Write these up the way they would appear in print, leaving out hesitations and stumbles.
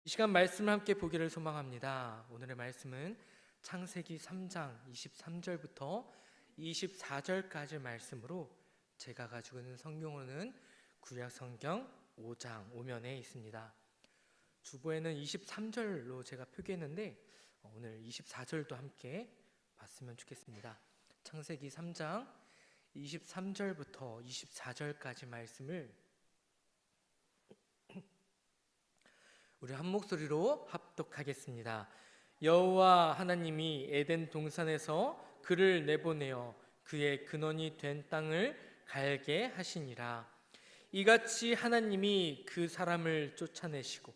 이 시간 말씀을 함께 보기를 소망합니다. 오늘의 말씀은 창세기 3장 23절부터 24절까지 말씀으로 제가 가지고 있는 성경으로는 구약 성경 5장 5면에 있습니다. 주보에는 23절로 제가 표기했는데 오늘 24절도 함께 봤으면 좋겠습니다. 창세기 3장 23절부터 24절까지 말씀을 우리 한 목소리로 합독하겠습니다. 여호와 하나님이 에덴 동산에서 그를 내보내어 그의 근원이 된 땅을 갈게 하시니라. 이같이 하나님이 그 사람을 쫓아내시고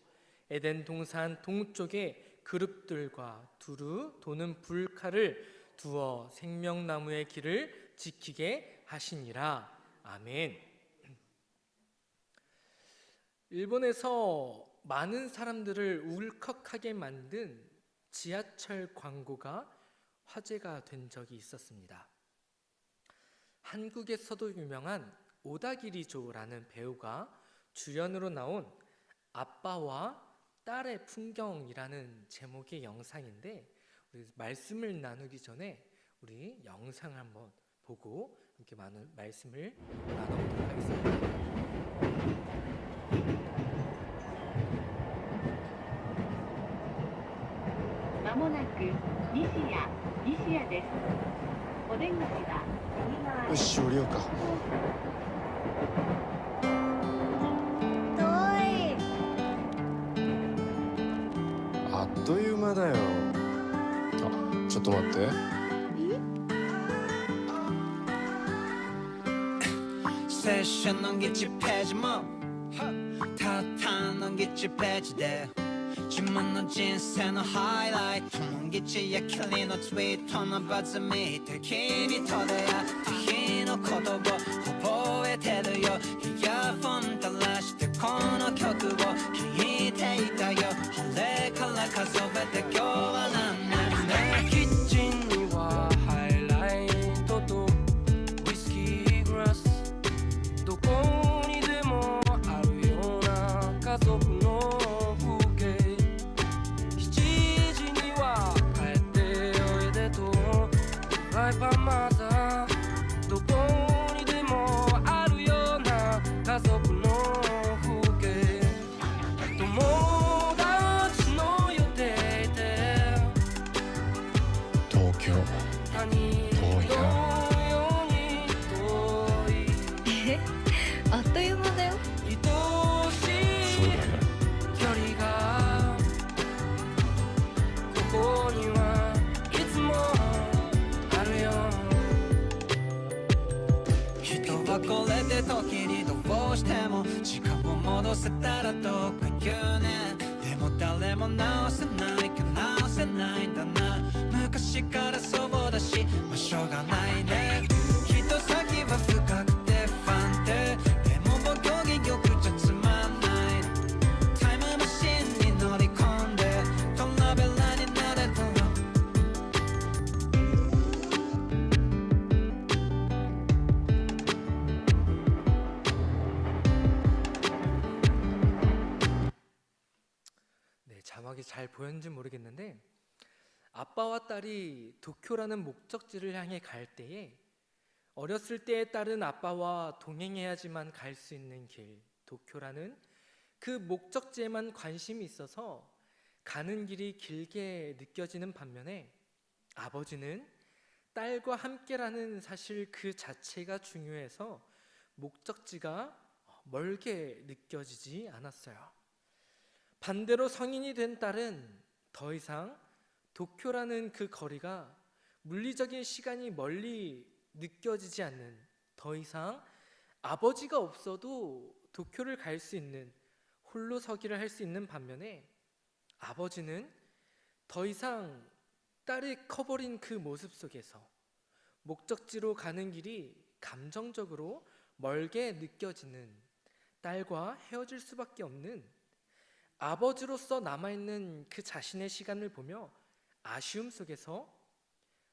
에덴 동산 동쪽에 그룹들과 두루 도는 불칼을 두어 생명나무의 길을 지키게 하시니라. 아멘. 일본에서 많은 사람들을 울컥하게 만든 지하철 광고가 화제가 된 적이 있었습니다. 한국에서도 유명한 오다기리조라는 배우가 주연으로 나온 아빠와 딸의 풍경이라는 제목의 영상인데, 우리 말씀을 나누기 전에 우리 영상을 한번 보고 함께 많은 말씀을 나눠보도록 하겠습니다. まもなく西谷です。お出口は右側よし降りようか。あっという間だよ。あ、ちょっと待って。セッションの1ページもたったの1ページで自分の人生のハイライトの1やきりのツイートのバズ見て君と出会った日のことを覚えてるよ。イヤフォン垂らしてこの曲を聴いていたよ。あれから数えて今日は何年目。キッチンにはハイライトとウイスキーグラス、どこにでもあるような家族の風景。7時には帰っておいでとフライパンマザー、どこにでもあるような家族の風景。友達の予定で東京何遠いな。のように遠いあっという間だよ。愛しそういだね。距離がここにはいつもあるよ。人はこれで時にどうしても時間を戻せたらとか言うね。でも誰も直せないか直せないんだな。昔からそうだし、まあ、しょうがないね。きっと先は深くて不安定。でも僕よくじゃつまんない。タイムマシンに乗り込んでトラベラーになれたら네, 자막이 잘 보였는지 모르겠는데 아빠와 딸이 도쿄라는 목적지를 향해 갈 때에 어렸을 때의 딸은 아빠와 동행해야지만 갈 수 있는 길, 도쿄라는 그 목적지에만 관심이 있어서 가는 길이 길게 느껴지는 반면에 아버지는 딸과 함께라는 사실 그 자체가 중요해서 목적지가 멀게 느껴지지 않았어요. 반대로 성인이 된 딸은 더 이상 도쿄라는 그 거리가 물리적인 시간이 멀리 느껴지지 않는, 더 이상 아버지가 없어도 도쿄를 갈 수 있는, 홀로 서기를 할 수 있는 반면에 아버지는 더 이상 딸이 커버린 그 모습 속에서 목적지로 가는 길이 감정적으로 멀게 느껴지는, 딸과 헤어질 수밖에 없는 아버지로서 남아있는 그 자신의 시간을 보며 아쉬움 속에서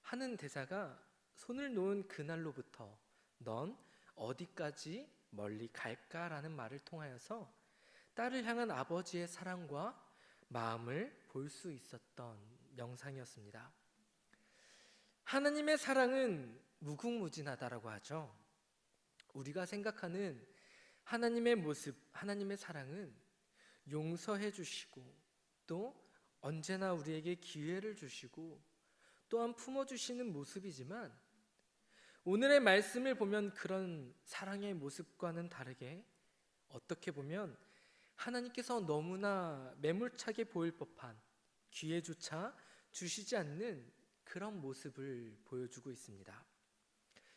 하는 대사가 손을 놓은 그날로부터 넌 어디까지 멀리 갈까라는 말을 통하여서 딸을 향한 아버지의 사랑과 마음을 볼 수 있었던 영상이었습니다. 하나님의 사랑은 무궁무진하다라고 하죠. 우리가 생각하는 하나님의 모습, 하나님의 사랑은 용서해 주시고 또 언제나 우리에게 기회를 주시고 또한 품어주시는 모습이지만 오늘의 말씀을 보면 그런 사랑의 모습과는 다르게 어떻게 보면 하나님께서 너무나 매몰차게 보일 법한 기회조차 주시지 않는 그런 모습을 보여주고 있습니다.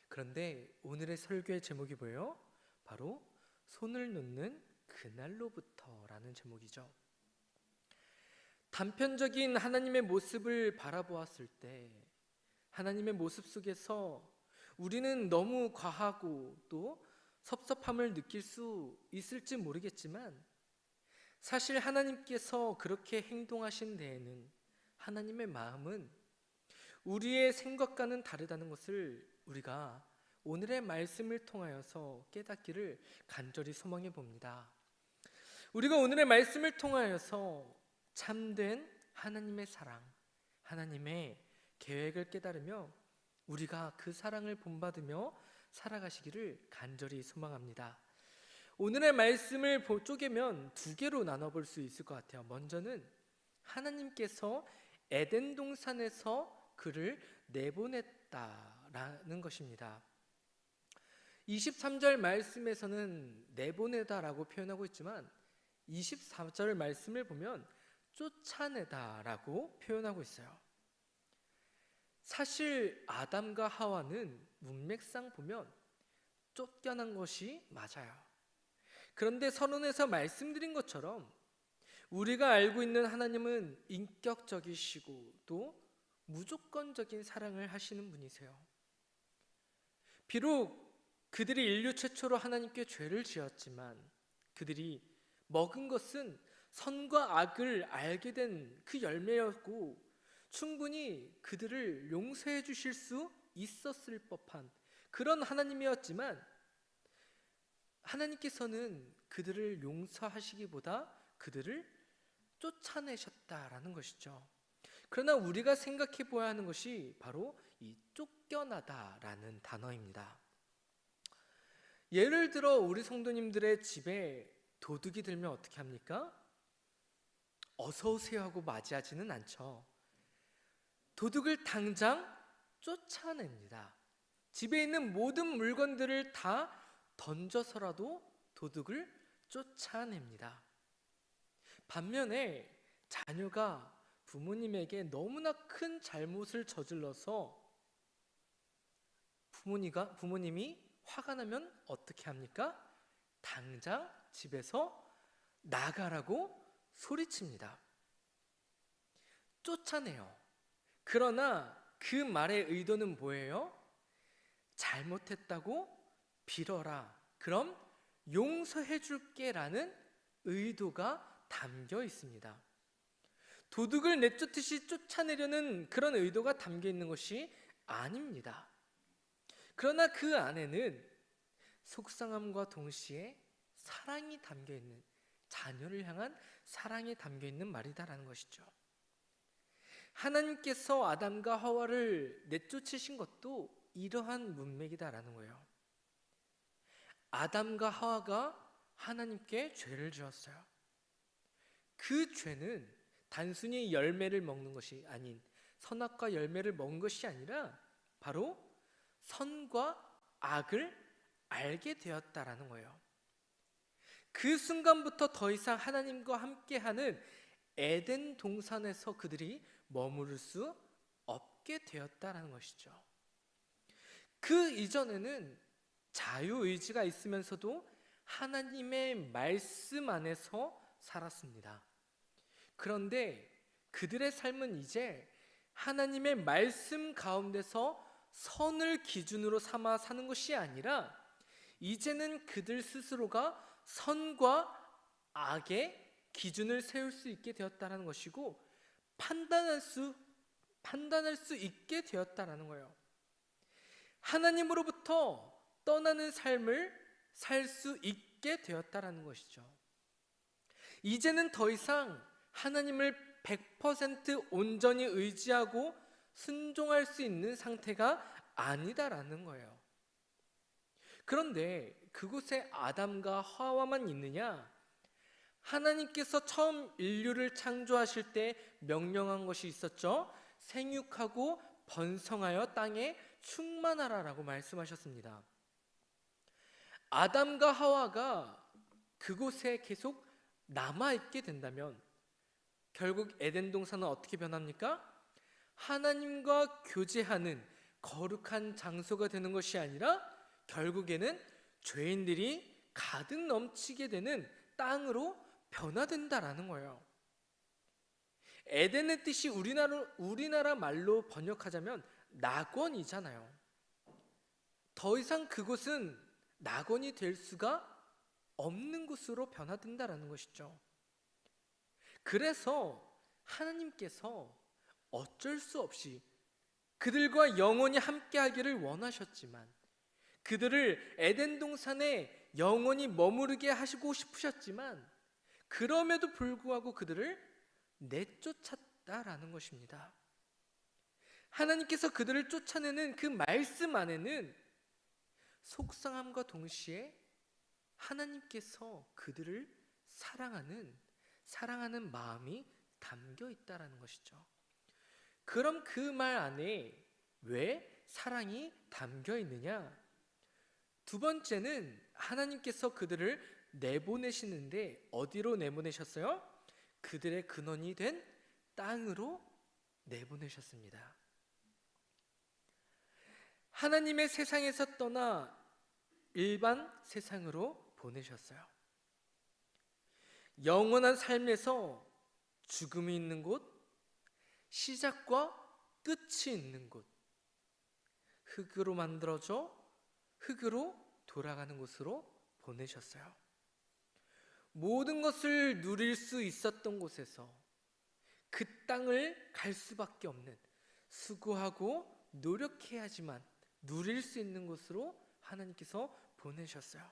그런데 오늘의 설교의 제목이 뭐예요? 바로 손을 놓는 그날로부터라는 제목이죠. 단편적인 하나님의 모습을 바라보았을 때 하나님의 모습 속에서 우리는 너무 과하고 또 섭섭함을 느낄 수 있을지 모르겠지만 사실 하나님께서 그렇게 행동하신 데에는 하나님의 마음은 우리의 생각과는 다르다는 것을 우리가 오늘의 말씀을 통하여서 깨닫기를 간절히 소망해 봅니다. 우리가 오늘의 말씀을 통하여서 참된 하나님의 사랑, 하나님의 계획을 깨달으며 우리가 그 사랑을 본받으며 살아가시기를 간절히 소망합니다. 오늘의 말씀을 쪼개면 두 개로 나눠볼 수 있을 것 같아요. 먼저는 하나님께서 에덴 동산에서 그를 내보냈다라는 것입니다. 23절 말씀에서는 내보내다라고 표현하고 있지만 24절 말씀을 보면 쫓아내다라고 표현하고 있어요. 사실 아담과 하와는 문맥상 보면 쫓겨난 것이 맞아요. 그런데 서론에서 말씀드린 것처럼 우리가 알고 있는 하나님은 인격적이시고 또 무조건적인 사랑을 하시는 분이세요. 비록 그들이 인류 최초로 하나님께 죄를 지었지만 그들이 먹은 것은 선과 악을 알게 된 그 열매였고 충분히 그들을 용서해 주실 수 있었을 법한 그런 하나님이었지만 하나님께서는 그들을 용서하시기보다 그들을 쫓아내셨다라는 것이죠. 그러나 우리가 생각해 보아야 하는 것이 바로 이 쫓겨나다라는 단어입니다. 예를 들어 우리 성도님들의 집에 도둑이 들면 어떻게 합니까? 어서 오세요 하고 맞이하지는 않죠. 도둑을 당장 쫓아냅니다. 집에 있는 모든 물건들을 다 던져서라도 도둑을 쫓아냅니다. 반면에 자녀가 부모님에게 너무나 큰 잘못을 저질러서 부모님이 화가 나면 어떻게 합니까? 당장 집에서 나가라고 소리칩니다. 쫓아내요. 그러나 그 말의 의도는 뭐예요? 잘못했다고 빌어라. 그럼 용서해 줄게 라는 의도가 담겨 있습니다. 도둑을 내쫓듯이 쫓아내려는 그런 의도가 담겨 있는 것이 아닙니다. 그러나 그 안에는 속상함과 동시에 사랑이 담겨 있는, 자녀를 향한 사랑이 담겨 있는 말이다라는 것이죠. 하나님께서 아담과 하와를 내쫓으신 것도 이러한 문맥이다라는 거예요. 아담과 하와가 하나님께 죄를 지었어요. 그 죄는 단순히 열매를 먹는 것이 아닌, 선악과 열매를 먹은 것이 아니라 바로 선과 악을 알게 되었다라는 거예요. 그 순간부터 더 이상 하나님과 함께하는 에덴 동산에서 그들이 머무를 수 없게 되었다라는 것이죠. 그 이전에는 자유의지가 있으면서도 하나님의 말씀 안에서 살았습니다. 그런데 그들의 삶은 이제 하나님의 말씀 가운데서 선을 기준으로 삼아 사는 것이 아니라 이제는 그들 스스로가 선과 악의 기준을 세울 수 있게 되었다는 것이고 판단할 수 있게 되었다는 거예요. 하나님으로부터 떠나는 삶을 살 수 있게 되었다는 것이죠. 이제는 더 이상 하나님을 100% 온전히 의지하고 순종할 수 있는 상태가 아니다라는 거예요. 그런데 그곳에 아담과 하와만 있느냐? 하나님께서 처음 인류를 창조하실 때 명령한 것이 있었죠. 생육하고 번성하여 땅에 충만하라라고 말씀하셨습니다. 아담과 하와가 그곳에 계속 남아있게 된다면 결국 에덴 동산은 어떻게 변합니까? 하나님과 교제하는 거룩한 장소가 되는 것이 아니라 결국에는 죄인들이 가득 넘치게 되는 땅으로 변화된다라는 거예요. 에덴의 뜻이 우리나라 말로 번역하자면 낙원이잖아요. 더 이상 그곳은 낙원이 될 수가 없는 곳으로 변화된다라는 것이죠. 그래서 하나님께서 어쩔 수 없이 그들과 영원히 함께하기를 원하셨지만, 그들을 에덴 동산에 영원히 머무르게 하시고 싶으셨지만, 그럼에도 불구하고 그들을 내쫓았다라는 것입니다. 하나님께서 그들을 쫓아내는 그 말씀 안에는 속상함과 동시에 하나님께서 그들을 사랑하는 마음이 담겨 있다라는 것이죠. 그럼 그 말 안에 왜 사랑이 담겨 있느냐? 두 번째는 하나님께서 그들을 내보내시는데 어디로 내보내셨어요? 그들의 근원이 된 땅으로 내보내셨습니다. 하나님의 세상에서 떠나 일반 세상으로 보내셨어요. 영원한 삶에서 죽음이 있는 곳, 시작과 끝이 있는 곳, 흙으로 만들어져 흙으로 돌아가는 곳으로 보내셨어요. 모든 것을 누릴 수 있었던 곳에서 그 땅을 갈 수밖에 없는, 수고하고 노력해야지만 누릴 수 있는 곳으로 하나님께서 보내셨어요.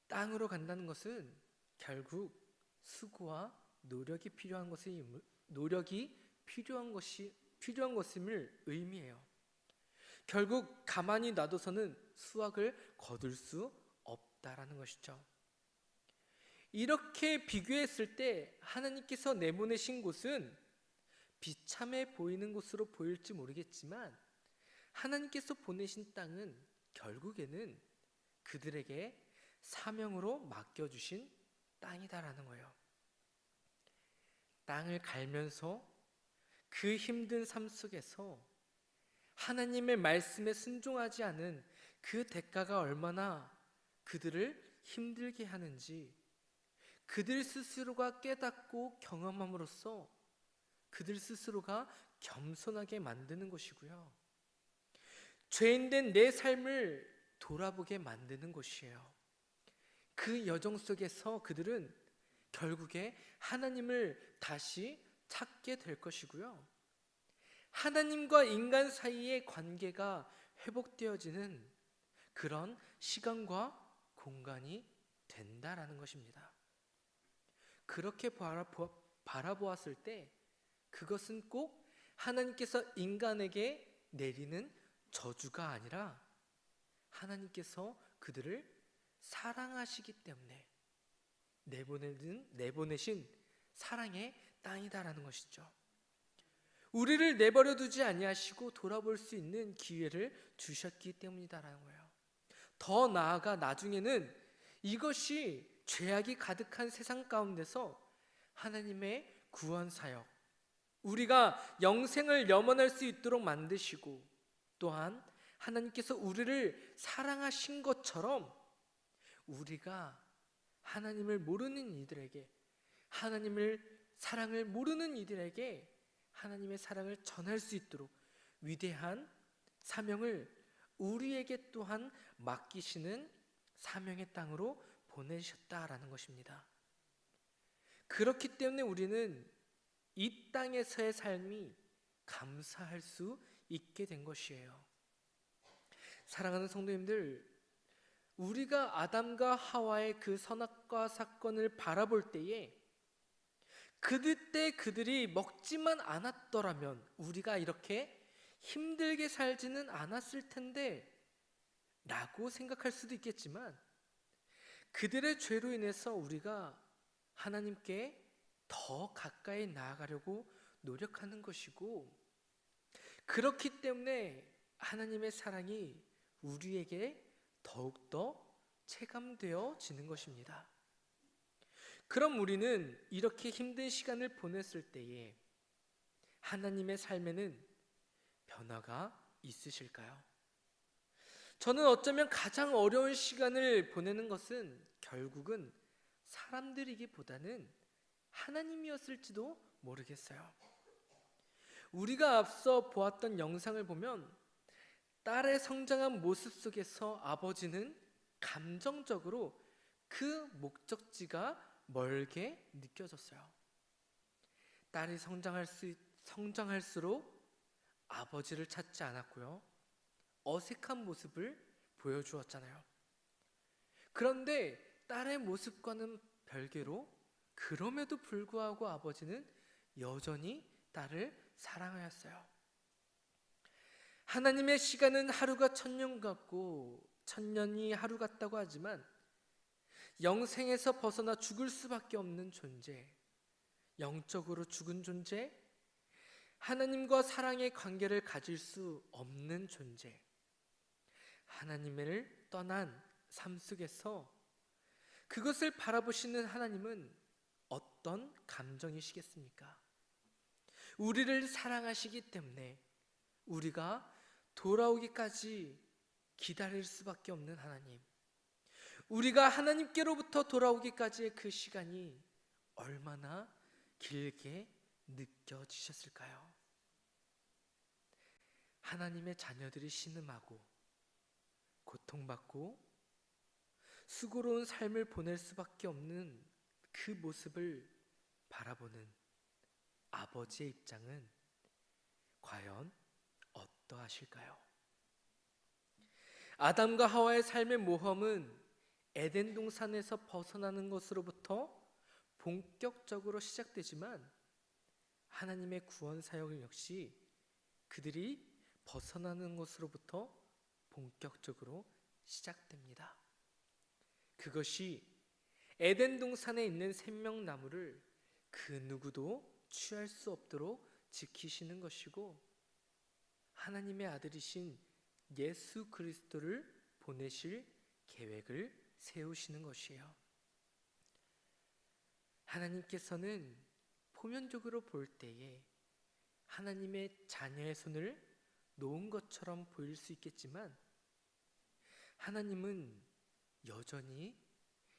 땅으로 간다는 것은 결국 수고와 노력이 필요한 것임을 의미해요. 결국 가만히 놔둬서는 수확을 거둘 수 없다라는 것이죠. 이렇게 비교했을 때 하나님께서 내보내신 곳은 비참해 보이는 곳으로 보일지 모르겠지만, 하나님께서 보내신 땅은 결국에는 그들에게 사명으로 맡겨주신 땅이다라는 거예요. 땅을 갈면서 그 힘든 삶 속에서 하나님의 말씀에 순종하지 않은 그 대가가 얼마나 그들을 힘들게 하는지 그들 스스로가 깨닫고 경험함으로써 그들 스스로가 겸손하게 만드는 것이고요, 죄인된 내 삶을 돌아보게 만드는 것이에요. 그 여정 속에서 그들은 결국에 하나님을 다시 찾게 될 것이고요, 하나님과 인간 사이의 관계가 회복되어지는 그런 시간과 공간이 된다라는 것입니다. 그렇게 바라보았을 때 그것은 꼭 하나님께서 인간에게 내리는 저주가 아니라 하나님께서 그들을 사랑하시기 때문에 내보내신 사랑의 땅이다라는 것이죠. 우리를 내버려 두지 아니하시고 돌아볼 수 있는 기회를 주셨기 때문이다라는 거예요. 더 나아가 나중에는 이것이 죄악이 가득한 세상 가운데서 하나님의 구원 사역, 우리가 영생을 염원할 수 있도록 만드시고, 또한 하나님께서 우리를 사랑하신 것처럼 우리가 하나님을 모르는 이들에게, 하나님을 사랑을 모르는 이들에게 하나님의 사랑을 전할 수 있도록 위대한 사명을 우리에게 또한 맡기시는 사명의 땅으로 보내셨다라는 것입니다. 그렇기 때문에 우리는 이 땅에서의 삶이 감사할 수 있게 된 것이에요. 사랑하는 성도님들, 우리가 아담과 하와의 그 선악과 사건을 바라볼 때에 그때 그들이 먹지만 않았더라면 우리가 이렇게 힘들게 살지는 않았을 텐데 라고 생각할 수도 있겠지만, 그들의 죄로 인해서 우리가 하나님께 더 가까이 나아가려고 노력하는 것이고, 그렇기 때문에 하나님의 사랑이 우리에게 더욱더 체감되어지는 것입니다. 그럼 우리는 이렇게 힘든 시간을 보냈을 때에 하나님의 삶에는 변화가 있으실까요? 저는 어쩌면 가장 어려운 시간을 보내는 것은 결국은 사람들이기보다는 하나님이었을지도 모르겠어요. 우리가 앞서 보았던 영상을 보면 딸의 성장한 모습 속에서 아버지는 감정적으로 그 목적지가 멀게 느껴졌어요. 딸이 성장할수록 아버지를 찾지 않았고요, 어색한 모습을 보여주었잖아요. 그런데 딸의 모습과는 별개로 그럼에도 불구하고 아버지는 여전히 딸을 사랑하였어요. 하나님의 시간은 하루가 천년 같고 천년이 하루 같다고 하지만 영생에서 벗어나 죽을 수밖에 없는 존재, 영적으로 죽은 존재, 하나님과 사랑의 관계를 가질 수 없는 존재, 하나님을 떠난 삶 속에서 그것을 바라보시는 하나님은 어떤 감정이시겠습니까? 우리를 사랑하시기 때문에 우리가 돌아오기까지 기다릴 수밖에 없는 하나님, 우리가 하나님께로부터 돌아오기까지의 그 시간이 얼마나 길게 느껴지셨을까요? 하나님의 자녀들이 신음하고 고통받고 수고로운 삶을 보낼 수밖에 없는 그 모습을 바라보는 아버지의 입장은 과연 어떠하실까요? 아담과 하와의 삶의 모험은 에덴 동산에서 벗어나는 것으로부터 본격적으로 시작되지만 하나님의 구원 사역 역시 그들이 벗어나는 것으로부터 본격적으로 시작됩니다. 그것이 에덴 동산에 있는 생명나무를 그 누구도 취할 수 없도록 지키시는 것이고, 하나님의 아들이신 예수 그리스도를 보내실 계획을 세우시는 것이에요. 하나님께서는 표면적으로 볼 때에 하나님의 자녀의 손을 놓은 것처럼 보일 수 있겠지만, 하나님은 여전히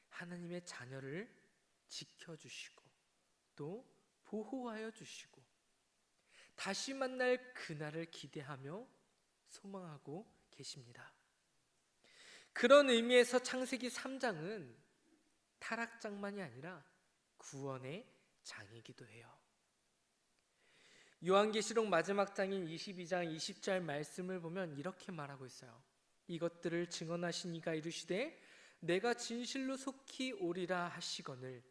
하나님의 자녀를 지켜주시고 또 보호하여 주시고 다시 만날 그날을 기대하며 소망하고 계십니다. 그런 의미에서 창세기 3장은 타락장만이 아니라 구원의 장이기도 해요. 요한계시록 마지막 장인 22장 20절 말씀을 보면 이렇게 말하고 있어요. 이것들을 증언하신 이가 이르시되 내가 진실로 속히 오리라 하시거늘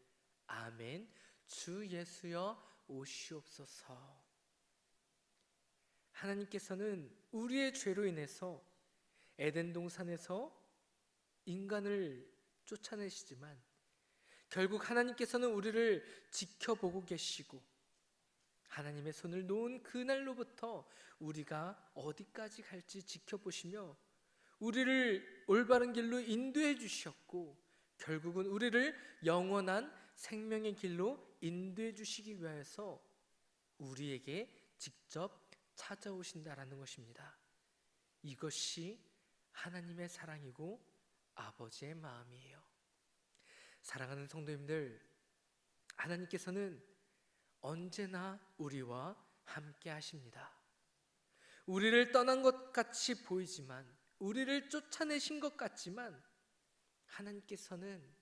아멘 주 예수여 오시옵소서. 하나님께서는 우리의 죄로 인해서 에덴 동산에서 인간을 쫓아내시지만 결국 하나님께서는 우리를 지켜보고 계시고 하나님의 손을 놓은 그날로부터 우리가 어디까지 갈지 지켜보시며 우리를 올바른 길로 인도해 주셨고 결국은 우리를 영원한 생명의 길로 인도해 주시기 위해서 우리에게 직접 찾아오신다라는 것입니다. 이것이 하나님의 사랑이고 아버지의 마음이에요. 사랑하는 성도님들, 하나님께서는 언제나 우리와 함께 하십니다. 우리를 떠난 것 같이 보이지만, 우리를 쫓아내신 것 같지만 하나님께서는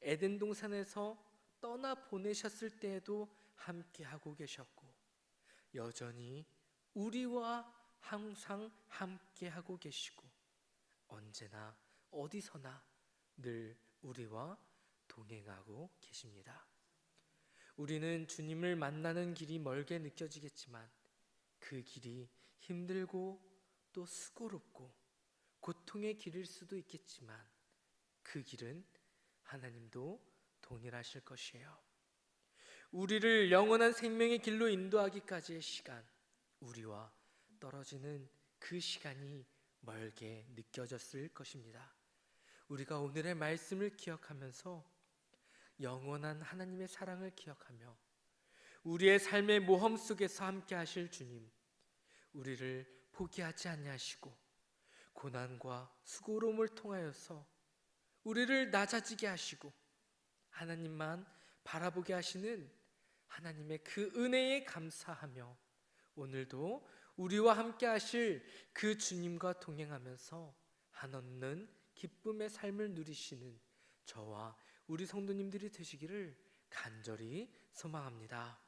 에덴 동산에서 떠나 보내셨을 때에도 함께 하고 계셨고 여전히 우리와 항상 함께 하고 계시고 언제나 어디서나 늘 우리와 동행하고 계십니다. 우리는 주님을 만나는 길이 멀게 느껴지겠지만 그 길이 힘들고 또 수고롭고 고통의 길일 수도 있겠지만 그 길은 하나님도 동일하실 것이에요. 우리를 영원한 생명의 길로 인도하기까지의 시간, 우리와 떨어지는 그 시간이 멀게 느껴졌을 것입니다. 우리가 오늘의 말씀을 기억하면서 영원한 하나님의 사랑을 기억하며 우리의 삶의 모험 속에서 함께 하실 주님, 우리를 포기하지 아니하시고 고난과 수고로움을 통하여서 우리를 낮아지게 하시고 하나님만 바라보게 하시는 하나님의 그 은혜에 감사하며 오늘도 우리와 함께 하실 그 주님과 동행하면서 한없는 기쁨의 삶을 누리시는 저와 우리 성도님들이 되시기를 간절히 소망합니다.